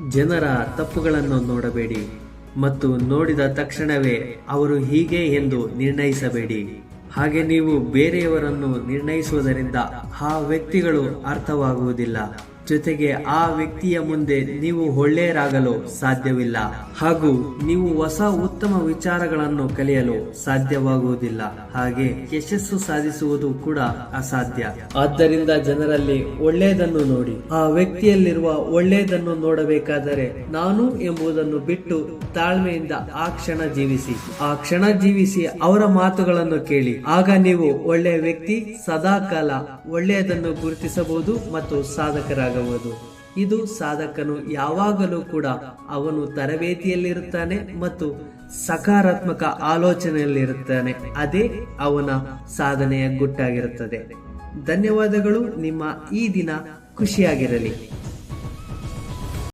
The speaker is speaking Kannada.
ಜನರ ತಪ್ಪುಗಳನ್ನು ನೋಡಬೇಡಿ ಮತ್ತು ನೋಡಿದ ತಕ್ಷಣವೇ ಅವರು ಹೀಗೆ ಎಂದು ನಿರ್ಣಯಿಸಬೇಡಿ. ಹಾಗೆ ನೀವು ಬೇರೆಯವರನ್ನು ನಿರ್ಣಯಿಸುವುದರಿಂದ ಆ ವ್ಯಕ್ತಿಗಳು ಅರ್ಥವಾಗುವುದಿಲ್ಲ. ಜೊತೆಗೆ ಆ ವ್ಯಕ್ತಿಯ ಮುಂದೆ ನೀವು ಒಳ್ಳೆಯರಾಗಲು ಸಾಧ್ಯವಿಲ್ಲ ಹಾಗೂ ನೀವು ಹೊಸ ಉತ್ತಮ ವಿಚಾರಗಳನ್ನು ಕಲಿಯಲು ಸಾಧ್ಯವಾಗುವುದಿಲ್ಲ. ಹಾಗೆ ಯಶಸ್ಸು ಸಾಧಿಸುವುದು ಕೂಡ ಅಸಾಧ್ಯ. ಆದ್ದರಿಂದ ಜನರಲ್ಲಿ ಒಳ್ಳೆಯದನ್ನು ನೋಡಿ. ಆ ವ್ಯಕ್ತಿಯಲ್ಲಿರುವ ಒಳ್ಳೆಯದನ್ನು ನೋಡಬೇಕಾದರೆ ನಾನು ಎಂಬುದನ್ನು ಬಿಟ್ಟು ತಾಳ್ಮೆಯಿಂದ ಆ ಕ್ಷಣ ಜೀವಿಸಿ ಅವರ ಮಾತುಗಳನ್ನು ಕೇಳಿ. ಆಗ ನೀವು ಒಳ್ಳೆಯ ವ್ಯಕ್ತಿ, ಸದಾಕಾಲ ಒಳ್ಳೆಯದನ್ನು ಗುರುತಿಸಬಹುದು ಮತ್ತು ಸಾಧಕರಾಗಬಹುದು. ಇದು ಸಾಧಕನು ಯಾವಾಗಲೂ ಕೂಡ ಅವನು ತರಬೇತಿಯಲ್ಲಿರುತ್ತಾನೆ ಮತ್ತು ಸಕಾರಾತ್ಮಕ ಆಲೋಚನೆಯಲ್ಲಿರುತ್ತಾನೆ. ಅದೇ ಅವನ ಸಾಧನೆಯ ಗುಟ್ಟಾಗಿರುತ್ತದೆ. ಧನ್ಯವಾದಗಳು. ನಿಮ್ಮ ಈ ದಿನ ಖುಷಿಯಾಗಿರಲಿ.